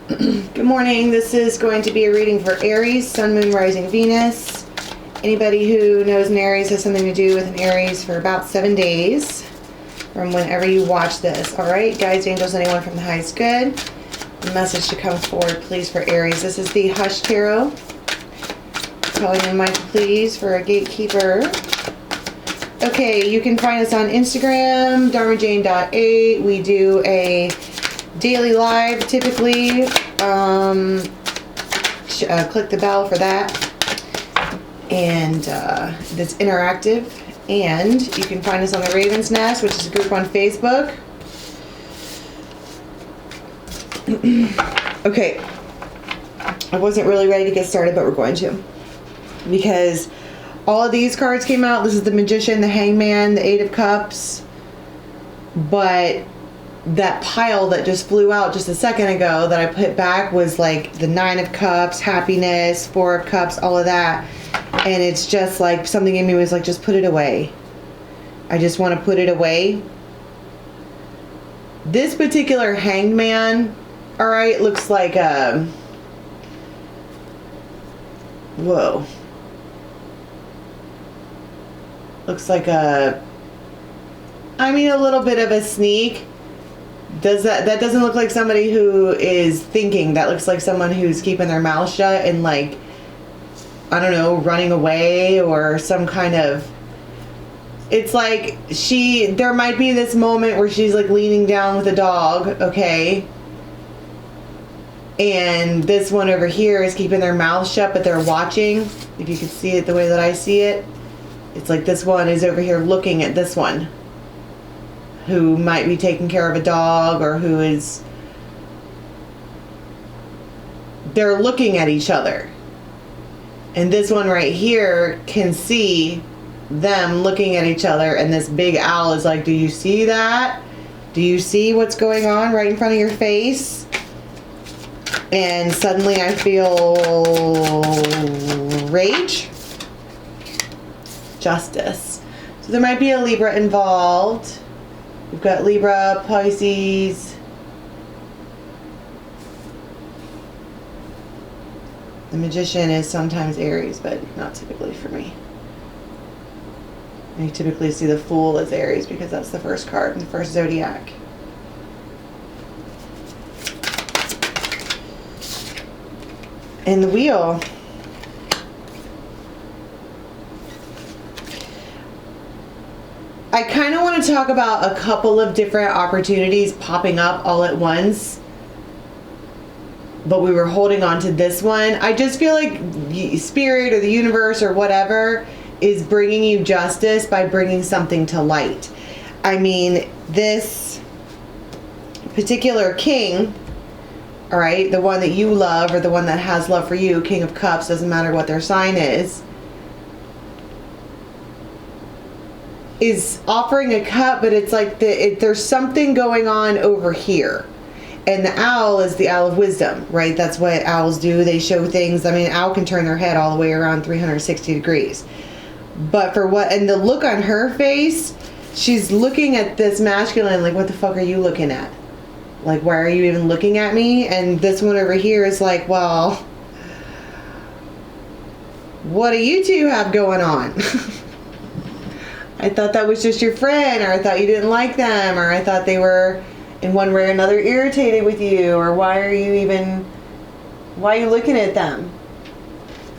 Good morning. This is going to be a reading for Aries, Sun, Moon, Rising, Venus. Anybody who knows an Aries has something to do with an Aries for about 7 days from whenever you watch this. All right, guides, angels, anyone from the highest good. The message to come forward, please, for Aries. This is the Hush Tarot. Calling in Mike, please, for a gatekeeper. Okay, you can find us on Instagram, dharmajane.8. We do a daily live, typically. Click the bell for that. And that's interactive. And you can find us on the Raven's Nest, which is a group on Facebook. Okay. I wasn't really ready to get started, but we're going to. Because all of these cards came out. This is the Magician, the Hangman, the Eight of Cups. But that pile that just flew out just a second ago that I put back was like the Nine of Cups, happiness, Four of Cups, all of that. And it's just like something in me was like, just put it away. I just want to put it away. This particular Hangman, all right, looks like a... Whoa. Looks like a... I mean, a little bit of a sneak. That doesn't look like somebody who is thinking. That looks like someone who's keeping their mouth shut and like, I don't know, running away or some kind of... It's like there might be this moment where she's like leaning down with a dog, okay? And this one over here is keeping their mouth shut, but they're watching. If you can see it the way that I see it. It's like this one is over here looking at this one, who might be taking care of a dog, or who is... They're looking at each other. And this one right here can see them looking at each other, and this big owl is like, do you see that? Do you see what's going on right in front of your face? And suddenly I feel rage. Justice. So there might be a Libra involved. We've got Libra, Pisces. The Magician is sometimes Aries, but not typically for me. You typically see the Fool as Aries because that's the first card in the first zodiac. And the Wheel. I kind of want to talk about a couple of different opportunities popping up all at once, but we were holding on to this one. I just feel like Spirit or the universe or whatever is bringing you justice by bringing something to light. I mean, this particular king, all right, the one that you love or the one that has love for you, King of Cups, doesn't matter what their sign is offering a cup, but it's like there's something going on over here. And the owl is the owl of wisdom, right? That's what owls do. They show things. I mean, an owl can turn their head all the way around 360 degrees. But for what, and the look on her face, she's looking at this masculine like, what the fuck are you looking at? Like, why are you even looking at me? And this one over here is like, well, what do you two have going on? I thought that was just your friend, or I thought you didn't like them, or I thought they were in one way or another irritated with you, or why are you looking at them?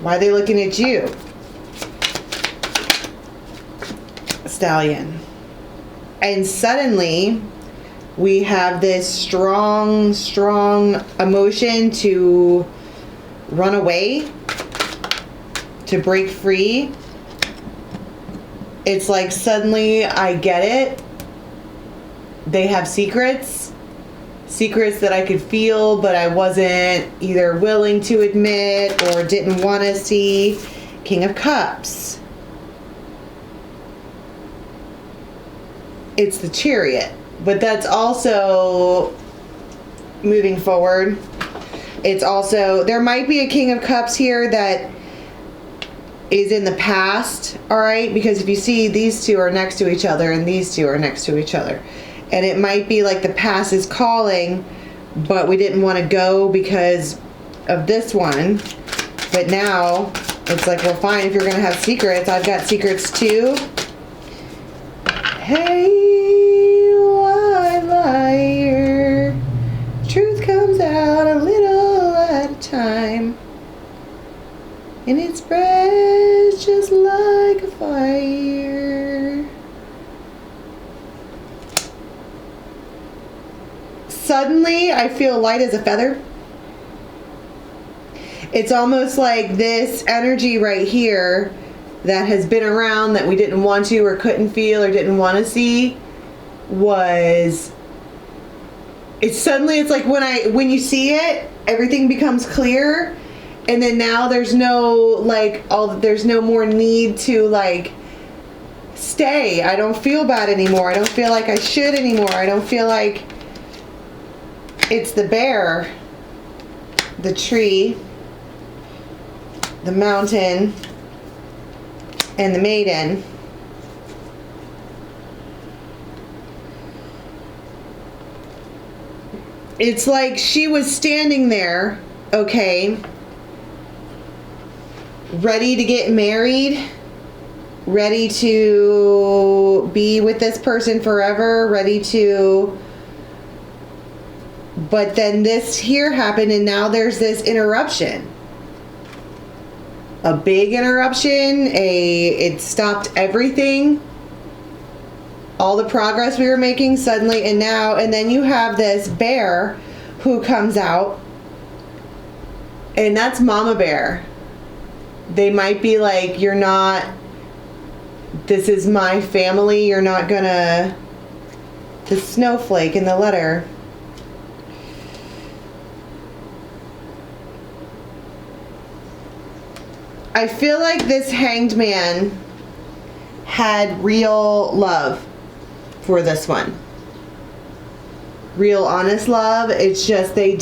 Why are they looking at you? Stallion. And suddenly we have this strong emotion to run away, to break free. It's like suddenly I get it. They have secrets that I could feel, but I wasn't either willing to admit or didn't want to see. King of Cups. It's the Chariot, but that's also moving forward. It's also, there might be a King of Cups here that is in the past, all right? Because if you see, these two are next to each other and these two are next to each other. And it might be like the past is calling but we didn't want to go because of this one. But now it's like, well, fine, if you're going to have secrets, I've got secrets too. Hey, white liar, truth comes out a little at a time, and it spreads just like a fire. Suddenly, I feel light as a feather. It's almost like this energy right here that has been around that we didn't want to or couldn't feel or didn't want to see it's like when you see it, everything becomes clear, and then now there's no there's no more need to like stay. I don't feel bad anymore. I don't feel like I should anymore. I don't feel like it's the bear, the tree, the mountain, and the maiden. It's like she was standing there, okay, ready to get married, ready to be with this person forever, but then this here happened, and now there's this interruption. A big interruption, it stopped everything, all the progress we were making suddenly, and then you have this bear who comes out, and that's Mama Bear. They might be like, this is my family, you're not gonna, the snowflake in the letter. I feel like this hanged man had real love for this one. Real honest love. It's just they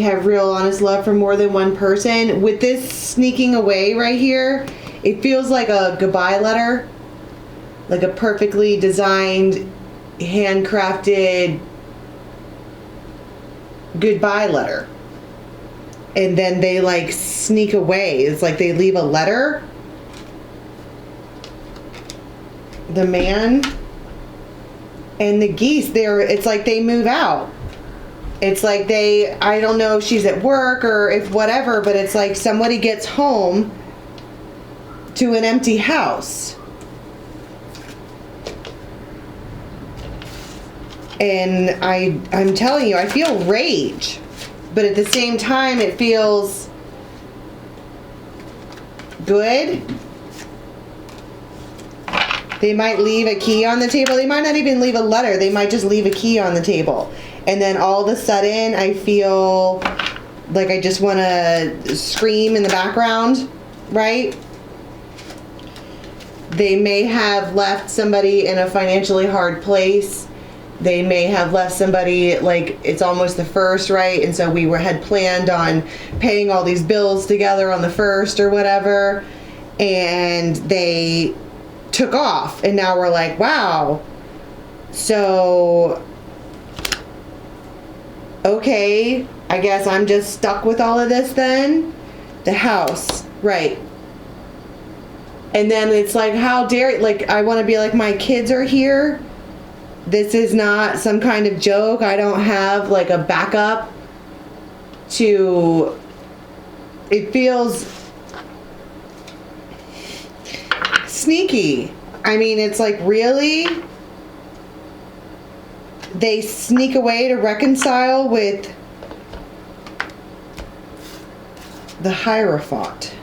have real honest love for more than one person. With this sneaking away right here, it feels like a goodbye letter. Like a perfectly designed, handcrafted goodbye letter. And then they like sneak away. It's like they leave a letter. The man and the geese, it's like they move out. It's like I don't know if she's at work or if whatever, but it's like somebody gets home to an empty house. And I'm telling you, I feel rage. But at the same time, it feels good. They might leave a key on the table. They might not even leave a letter. They might just leave a key on the table. And then all of a sudden, I feel like I just want to scream in the background, right? They may have left somebody in a financially hard place. They may have left somebody, like, it's almost the 1st, right? And so we had planned on paying all these bills together on the 1st or whatever. And they took off. And now we're like, wow. So, okay, I guess I'm just stuck with all of this then. The house, right. And then it's like, how dare, like, I want to be like, my kids are here. This is not some kind of joke. I don't have like a backup to, it feels sneaky. I mean, it's like, really? They sneak away to reconcile with the Hierophant.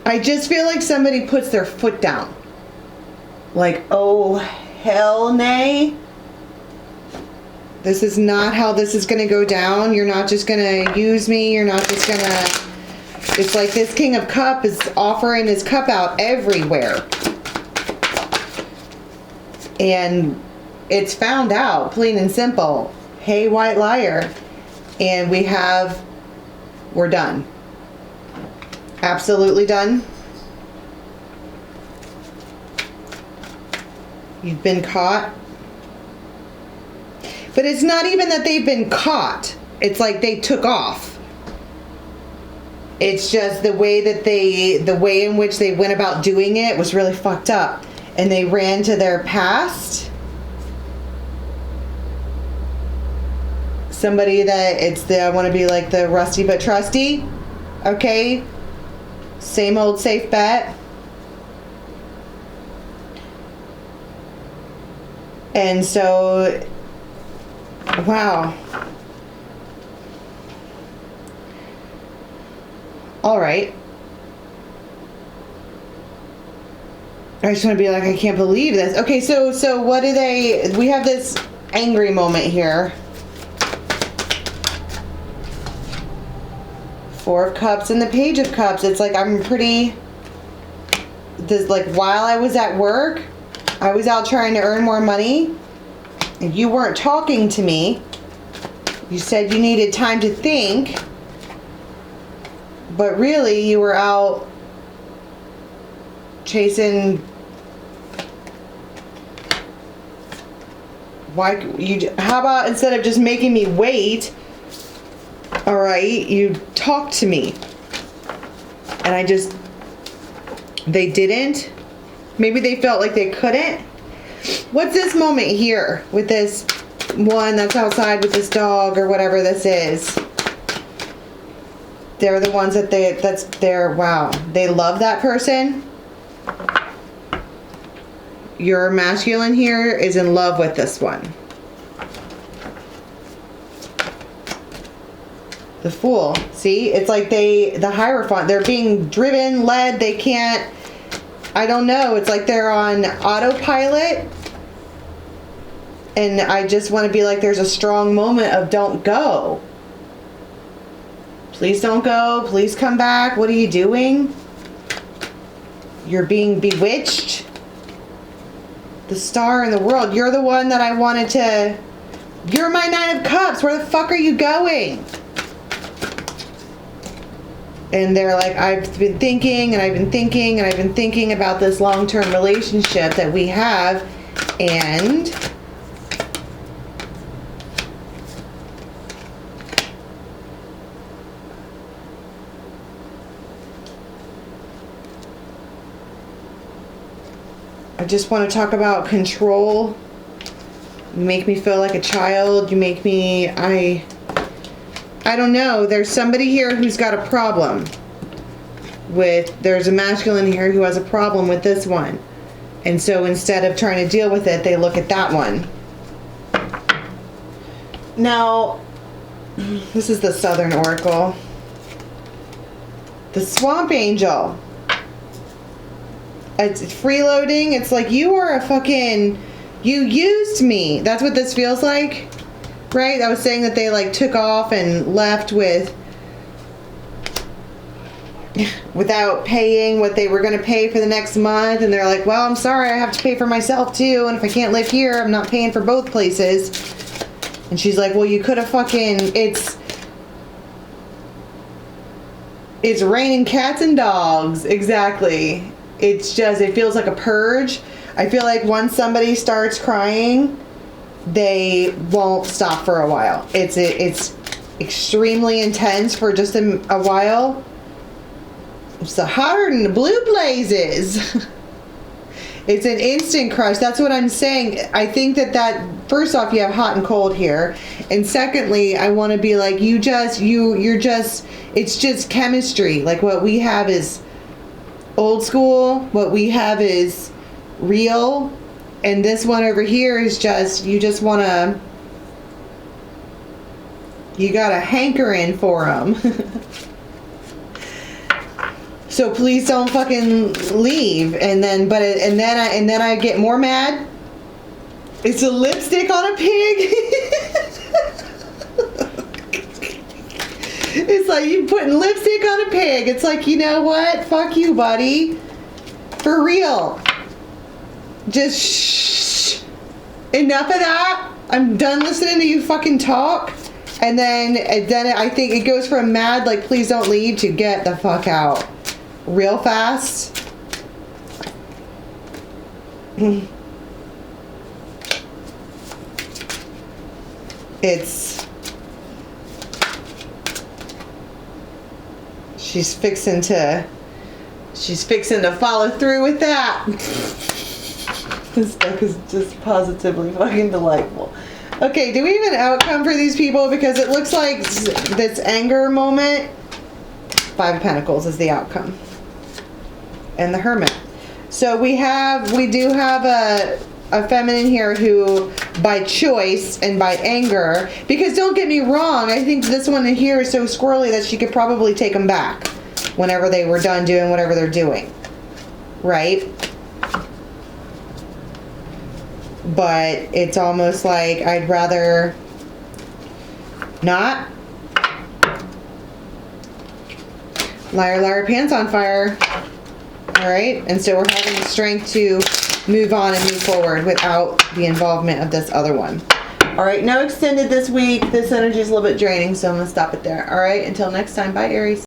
I just feel like somebody puts their foot down. Like, oh, hell nay. This is not how this is going to go down. You're not just going to use me. You're not just going to... It's like this King of Cups is offering his cup out everywhere. And it's found out, plain and simple. Hey, white liar. And we're done. Absolutely done. You've been caught. But it's not even that they've been caught. It's like they took off. It's just the way in which they went about doing it was really fucked up. And they ran to their past. Somebody that I want to be like the rusty but trusty. Okay. Same old safe bet. And so, wow. All right. I just want to be like, I can't believe this. Okay, so what do we have this angry moment here. Four of Cups and the Page of Cups. It's like while I was at work, I was out trying to earn more money, and you weren't talking to me. You said you needed time to think, but really you were out chasing. How about instead of just making me wait, all right, you talked to me. And they didn't. Maybe they felt like they couldn't. What's this moment here with this one that's outside with this dog or whatever this is? They're the ones wow. They love that person. Your masculine here is in love with this one. The Fool. See? It's like the Hierophant. They're being driven, led. They can't, I don't know. It's like they're on autopilot. And I just want to be like, there's a strong moment of don't go. Please don't go. Please come back. What are you doing? You're being bewitched. The star in the world. You're the one that I wanted to... You're my Nine of Cups. Where the fuck are you going? And they're like, I've been thinking, and I've been thinking, and I've been thinking about this long-term relationship that we have, and... I just want to talk about control. You make me feel like a child. You make me, I don't know. There's somebody here who's got a problem there's a masculine here who has a problem with this one. And so instead of trying to deal with it, they look at that one. Now, this is the Southern Oracle. The Swamp Angel. It's freeloading. It's like you are you used me. That's what this feels like, right? I was saying that they like took off and left without paying what they were going to pay for the next month. And they're like, well, I'm sorry, I have to pay for myself too. And if I can't live here, I'm not paying for both places. And she's like, well, you could have it's raining cats and dogs. Exactly. It's just, it feels like a purge. I feel like once somebody starts crying, they won't stop for a while. It's extremely intense for just a while. It's hotter than the blue blazes. It's an instant crush. That's what I'm saying. I think that first off, you have hot and cold here. And secondly, I want to be like, it's just chemistry. Like what we have is old school, what we have is real, and this one over here is just, you got a hankering for them. So please don't fucking leave. And then I get more mad. It's a lipstick on a pig. It's like you putting lipstick on a pig. It's like, you know what? Fuck you, buddy. For real. Just shh. Enough of that. I'm done listening to you fucking talk. And then I think it goes from mad, like, please don't leave, to get the fuck out real fast. She's fixing to follow through with that. This deck is just positively fucking delightful. Okay, do we have an outcome for these people? Because it looks like this anger moment, 5 of Pentacles is the outcome. And the Hermit. So we do have a feminine here who, by choice and by anger, because don't get me wrong, I think this one in here is so squirrely that she could probably take them back whenever they were done doing whatever they're doing. Right? But it's almost like I'd rather not. Liar, liar, pants on fire. All right. And so we're having the strength to move on and move forward without the involvement of this other one. All right. No extended this week. This energy is a little bit draining, so I'm going to stop it there. All right. Until next time. Bye, Aries.